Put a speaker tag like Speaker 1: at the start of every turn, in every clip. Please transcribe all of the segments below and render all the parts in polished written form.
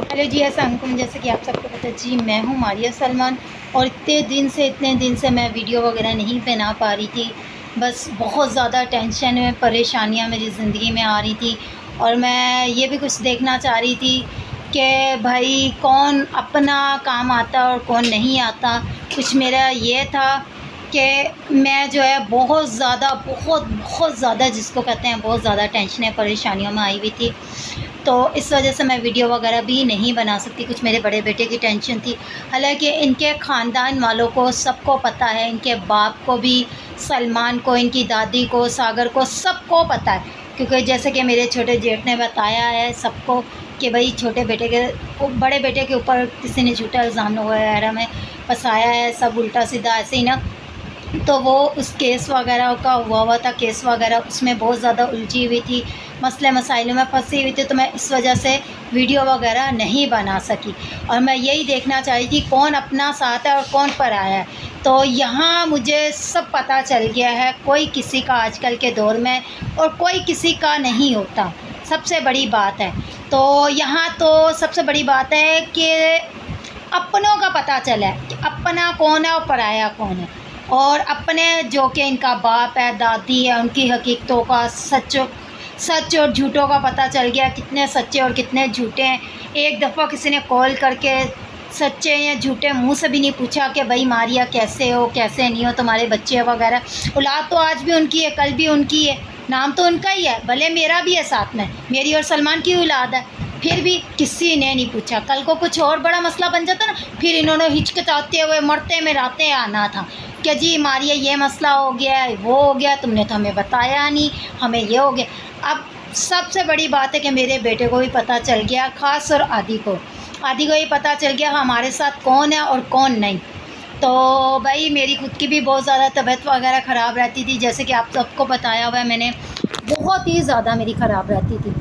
Speaker 1: Hello जी, अस्सलाम वालेकुम। जैसे कि आप सबको पता है जी, मैं हूँ मारिया सलमान। और इतने दिन से मैं वीडियो वगैरह नहीं बना पा रही थी। बस बहुत ज़्यादा टेंशन में, परेशानियाँ मेरी ज़िंदगी में आ रही थी। और मैं ये भी कुछ देखना चाह रही थी कि भाई कौन अपना काम आता और कौन नहीं आता। कुछ मेरा ये था कि मैं जो है बहुत ज़्यादा जिसको कहते हैं बहुत ज़्यादा टेंशन परेशानियों में आई हुई थी। तो इस वजह से मैं वीडियो वगैरह भी नहीं बना सकती। कुछ मेरे बड़े बेटे की टेंशन थी। हालांकि इनके ख़ानदान वालों को सबको पता है, इनके बाप को भी, सलमान को, इनकी दादी को, सागर को, सबको पता है। क्योंकि जैसे कि मेरे छोटे जेठ ने बताया है सबको कि भाई छोटे बेटे के, बड़े बेटे के ऊपर किसी ने झूठा इल्ज़ाम वगैरह में फंसाया है, सब उल्टा सीधा ऐसे ही ना। तो वो उस केस वगैरह का हुआ था, केस वगैरह उसमें बहुत ज़्यादा उलझी हुई थी, मसले मसाइलों में फंसी हुई थी। तो मैं इस वजह से वीडियो वगैरह नहीं बना सकी। और मैं यही देखना चाह रही थी कौन अपना साथ है और कौन पराया है। तो यहाँ मुझे सब पता चल गया है, कोई किसी का आजकल के दौर में और कोई किसी का नहीं होता। सबसे बड़ी बात है तो यहाँ तो सबसे बड़ी बात है कि अपनों का पता चला है कि अपना कौन है और पराया कौन है। और अपने जो कि इनका बाप है, दादी है, उनकी हकीकतों का सच और झूठों का पता चल गया, कितने सच्चे और कितने झूठे हैं। एक दफ़ा किसी ने कॉल करके सच्चे या झूठे मुंह से भी नहीं पूछा कि भाई मारिया कैसे हो, कैसे नहीं हो, तुम्हारे बच्चे वगैरह। औलाद तो आज भी उनकी है, कल भी उनकी है, नाम तो उनका ही है, भले मेरा भी है साथ में, मेरी और सलमान की औलाद है, फिर भी किसी ने नहीं पूछा। कल को कुछ और बड़ा मसला बन जाता ना, फिर इन्होंने हिचकिचाते हुए मरते मिराते आना था कि जी मारिया ये मसला हो गया है, वो हो गया, तुमने तो हमें बताया नहीं, हमें ये हो गया। अब सबसे बड़ी बात है कि मेरे बेटे को भी पता चल गया, ख़ास और आदि को ही पता चल गया हमारे साथ कौन है और कौन नहीं। तो भाई मेरी खुद की भी बहुत ज़्यादा तबीयत वगैरह ख़राब रहती थी, जैसे कि आप सबको बताया हुआ है मैंने, बहुत ही ज़्यादा मेरी ख़राब रहती थी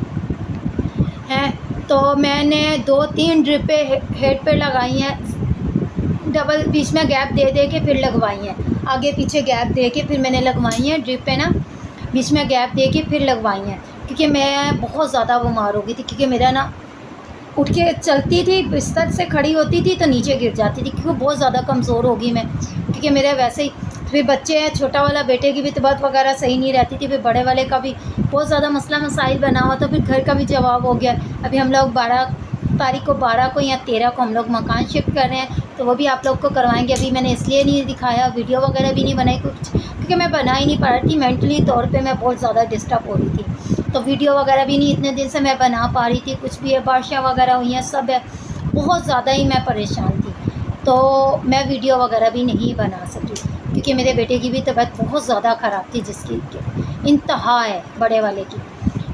Speaker 1: हैं। तो मैंने 2-3 ड्रिपें हेड पे लगाई हैं, डबल बीच में गैप दे दे के फिर लगवाई हैं, आगे पीछे गैप दे के फिर मैंने लगवाई हैं ड्रिप पे ना, बीच में गैप दे के फिर लगवाई हैं। क्योंकि मैं बहुत ज़्यादा बीमार हो गई थी, क्योंकि मेरा ना उठ के चलती थी, बिस्तर से खड़ी होती थी तो नीचे गिर जाती थी, क्योंकि बहुत ज़्यादा कमज़ोर हो गई मैं। क्योंकि मेरे वैसे ही फिर बच्चे हैं, छोटा वाला बेटे की भी तबीयत वगैरह सही नहीं रहती थी, फिर बड़े वाले का भी बहुत ज़्यादा मसला मसाइल बना हुआ था, फिर घर का भी जवाब हो गया। अभी हम लोग 12 तारीख को, 12 को या 13 को हम लोग मकान शिफ्ट कर रहे हैं, तो वो भी आप लोग को करवाएंगे। अभी मैंने इसलिए नहीं दिखाया, वीडियो वगैरह भी नहीं बनाई कुछ, क्योंकि मैं बना ही नहीं पा रही थी, मेंटली तौर पे मैं बहुत ज़्यादा डिस्टर्ब हो रही थी। तो वीडियो वगैरह भी नहीं इतने दिन से मैं बना पा रही थी, कुछ भी है, बारिशें वगैरह हुई हैं, सब है, बहुत ज़्यादा ही मैं परेशान थी। तो मैं वीडियो वगैरह भी नहीं बना सकी, क्योंकि मेरे बेटे की भी तबीयत बहुत ज़्यादा ख़राब थी, जिसकी इंतहा है बड़े वाले की।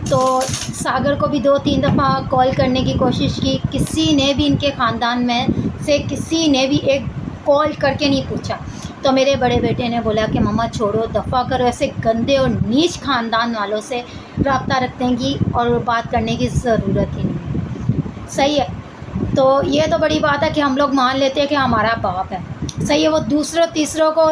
Speaker 1: तो सागर को भी 2-3 दफ़ा कॉल करने की कोशिश की, किसी ने भी इनके ख़ानदान में से किसी ने भी एक कॉल करके नहीं पूछा। तो मेरे बड़े बेटे ने बोला कि मम्मा छोड़ो, दफ़ा करो, ऐसे गंदे और नीच ख़ानदान वालों से रब्ता रखने की और बात करने की ज़रूरत ही नहीं। सही है, तो ये तो बड़ी बात है कि हम लोग मान लेते हैं कि हमारा बाप है, सही है। वो दूसरों तीसरों को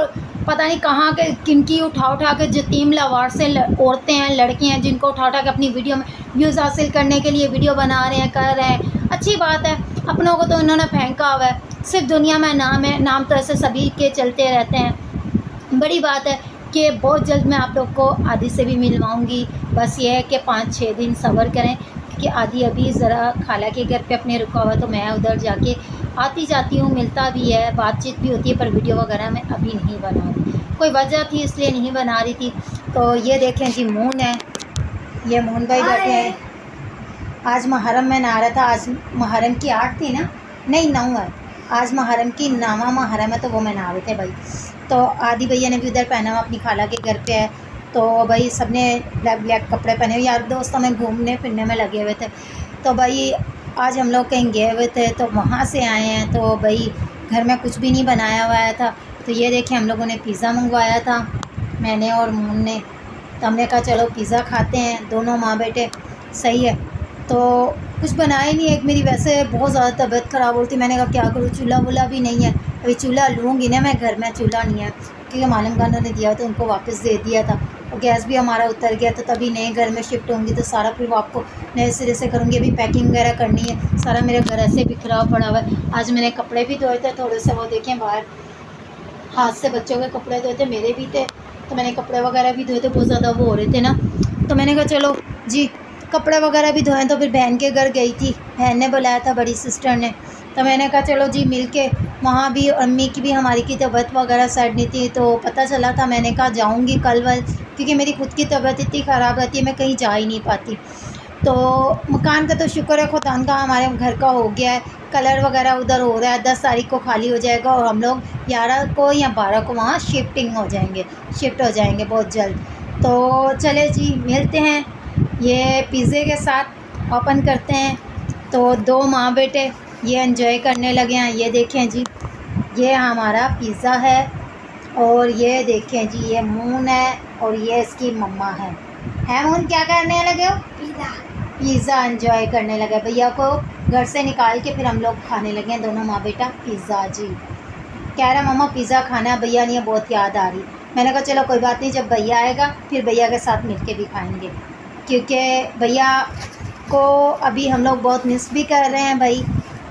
Speaker 1: पता नहीं कहाँ के किनकी उठा के यतीम लवार से औरतें हैं, लड़कियां हैं, जिनको उठा के अपनी वीडियो में व्यूज़ हासिल करने के लिए वीडियो बना रहे हैं, कर रहे हैं, अच्छी बात है। अपनों को तो इन्होंने फेंका हुआ है, सिर्फ दुनिया में नाम है, नाम तो ऐसे सभी के चलते रहते हैं। बड़ी बात है कि बहुत जल्द मैं आप लोग को आदि से भी मिलवाऊँगी। बस ये है कि 5-6 दिन सब्र करें, क्योंकि आदि अभी ज़रा खाला के घर पे अपने रुका हुआ, तो मैं उधर जाके आती जाती हूँ, मिलता भी है, बातचीत भी होती है, पर वीडियो वगैरह मैं अभी नहीं बना रही, कोई वजह थी इसलिए नहीं बना रही थी। तो ये देखें जी, मून है, ये मून भाई बैठे हैं। आज मुहर्रम में नहा रहा था, आज मुहर्रम की 8 थी ना, नहीं 9 है, आज मुहर्रम की 9वां मुहर्रम है, तो वो मैं नहा रहे थे भाई। तो आदि भैया ने भी उधर पहना हुआ, अपनी खाला के घर पे है, तो भाई सबने ब्लैक कपड़े पहने हुए, यार दोस्तों में घूमने फिरने में लगे हुए थे। तो भाई आज हम लोग कहीं गए हुए थे, तो वहाँ से आए हैं, तो भाई घर में कुछ भी नहीं बनाया हुआ था। तो ये देखिए, हम लोगों ने पिज़्ज़ा मंगवाया था, मैंने और मून ने। तो हमने कहा चलो पिज़्ज़ा खाते हैं, दोनों माँ बेटे, सही है। तो कुछ बनाया नहीं, एक मेरी वैसे बहुत ज़्यादा तबीयत ख़राब हो रही थी, मैंने कहा क्या करूँ, चूल्हा वूल्हा भी नहीं है, अभी चूल्हा लूँगी ना मैं, घर में चूल्हा नहीं है, क्योंकि मालूम खाना ने दिया तो उनको वापस दे दिया था, और गैस भी हमारा उतर गया, तो तभी नए घर में शिफ्ट होंगी तो सारा फिर वो आपको नए सिरे से करूँगी। अभी पैकिंग वगैरह करनी है। सारा मेरा घर ऐसे बिखरा पड़ा हुआ है। आज मैंने कपड़े भी धोए थे थोड़े से, वो देखें बाहर हाथ से बच्चों के कपड़े धोए थे, मेरे भी थे, तो मैंने कपड़े वगैरह भी धोए थे, बहुत ज़्यादा वो हो रहे थे ना, तो मैंने कहा चलो जी कपड़े वगैरह भी धोए। तो फिर बहन के घर गई थी, बहन ने बुलाया था, बड़ी सिस्टर ने, तो मैंने कहा चलो जी मिल के वहाँ भी, अम्मी की भी हमारी की तबीयत वगैरह सेट नहीं थी, तो पता चला था, मैंने कहा जाऊँगी कल वल, क्योंकि मेरी खुद की तबीयत इतनी ख़राब रहती है, मैं कहीं जा ही नहीं पाती। तो मकान का तो शुक्र है खुदा का, हमारे घर का हो गया है, कलर वगैरह उधर हो रहा है, 10 तारीख को खाली हो जाएगा और हम लोग 11 को या 12 को वहाँ शिफ्ट हो जाएंगे बहुत जल्द। तो चले जी मिलते हैं, ये पिज़्ज़े के साथ ओपन करते हैं। तो 2 माँ बेटे ये एंजॉय करने लगे हैं। ये देखें जी, ये हमारा पिज़्ज़ा है, और ये देखें जी ये मून है, और ये इसकी मम्मा है मून, क्या करने लगे हो? पिज़्ज़ा एंजॉय करने लगे। भैया को घर से निकाल के फिर हम लोग खाने लगे हैं, दोनों माँ बेटा पिज़्ज़ा जी। कह रहा मम्मा पिज़्ज़ा खाना है, भैया नहीं है, बहुत याद आ रही। मैंने कहा चलो कोई बात नहीं, जब भैया आएगा फिर भैया के साथ मिलके भी खाएंगे, क्योंकि भैया को अभी हम लोग बहुत मिस भी कर रहे हैं।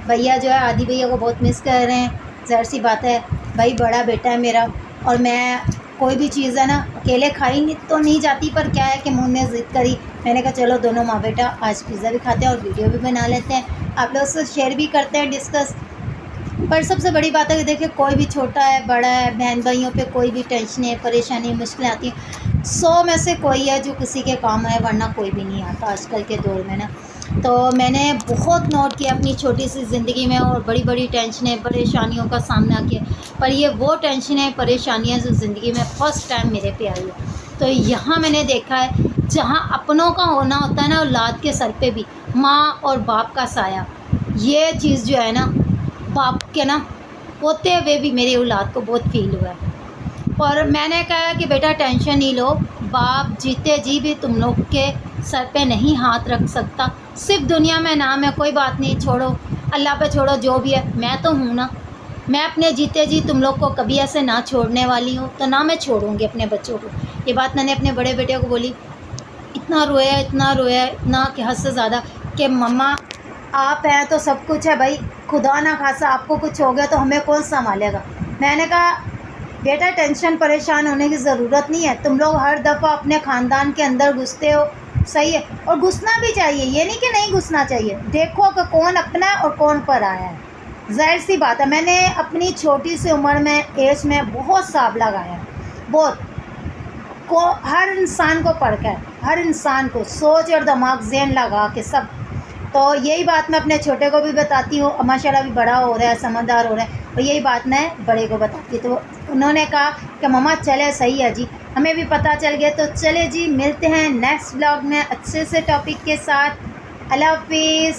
Speaker 1: भैया जो है आदि भैया को बहुत मिस कर रहे हैं। ज़ाहिर सी बात है, भाई बड़ा बेटा है मेरा, और मैं कोई भी चीज़ है ना अकेले खाई नहीं तो नहीं जाती, पर क्या है कि मुँह ने ज़िद करी, मैंने कहा चलो दोनों माँ बेटा आज पिज़्ज़ा भी खाते हैं और वीडियो भी बना लेते हैं, आप लोग से शेयर भी करते हैं, डिस्कस। पर सबसे बड़ी बात है कि देखिए कोई भी छोटा है बड़ा है, बहन भाइयों पे कोई भी टेंशन है, परेशानी, मुश्किलें आती हैं, 100 में से कोई है जो किसी के काम है, वरना कोई भी नहीं आता आजकल के दौर में ना। तो मैंने बहुत नोट किया अपनी छोटी सी ज़िंदगी में, और बड़ी बड़ी टेंशनें, परेशानियों का सामना किया, पर ये वो टेंशनें, परेशानियाँ जो ज़िंदगी में फ़र्स्ट टाइम मेरे पे आई है। तो यहाँ मैंने देखा है जहाँ अपनों का होना होता है ना, औलाद के सर पे भी माँ और बाप का साया, ये चीज़ जो है ना बाप के ना होते हुए भी मेरी औलाद को बहुत फील हुआ है। और मैंने कहा कि बेटा टेंशन नहीं लो, बाप जीते जी भी तुम लोग के सर पे नहीं हाथ रख सकता, सिर्फ दुनिया में नाम है, कोई बात नहीं, छोड़ो अल्लाह पे छोड़ो, जो भी है मैं तो हूँ ना, मैं अपने जीते जी तुम लोग को कभी ऐसे ना छोड़ने वाली हूँ, तो ना मैं छोड़ूंगी अपने बच्चों को। ये बात मैंने अपने बड़े बेटे को बोली, इतना रोया इतना कि हद से ज़्यादा, कि मम्मा आप हैं तो सब कुछ है भाई, खुदा ना खासा आपको कुछ हो गया तो हमें कौन संभालेगा। मैंने कहा बेटा टेंशन परेशान होने की ज़रूरत नहीं है, तुम लोग हर दफ़ा अपने ख़ानदान के अंदर घुसते हो, सही है, और घुसना भी चाहिए, ये नहीं कि नहीं घुसना चाहिए, देखो कि कौन अपना है और कौन पर आया है। ज़ाहिर सी बात है, मैंने अपनी छोटी सी उम्र में एज में बहुत साब लगाया है, बहुत को हर इंसान को पढ़ कर, हर इंसान को सोच और दिमाग ज़हन लगा के सब। तो यही बात मैं अपने छोटे को भी बताती हूँ, माशाल्लाह भी बड़ा हो रहा है, समझदार हो रहा है, और यही बात मैं बड़े को बताती हूँ। तो उन्होंने कहा कि मम्मा चले, सही है जी, हमें भी पता चल गया। तो चले जी मिलते हैं नेक्स्ट ब्लॉग में अच्छे से टॉपिक के साथ। अल्लाह हाफिज़।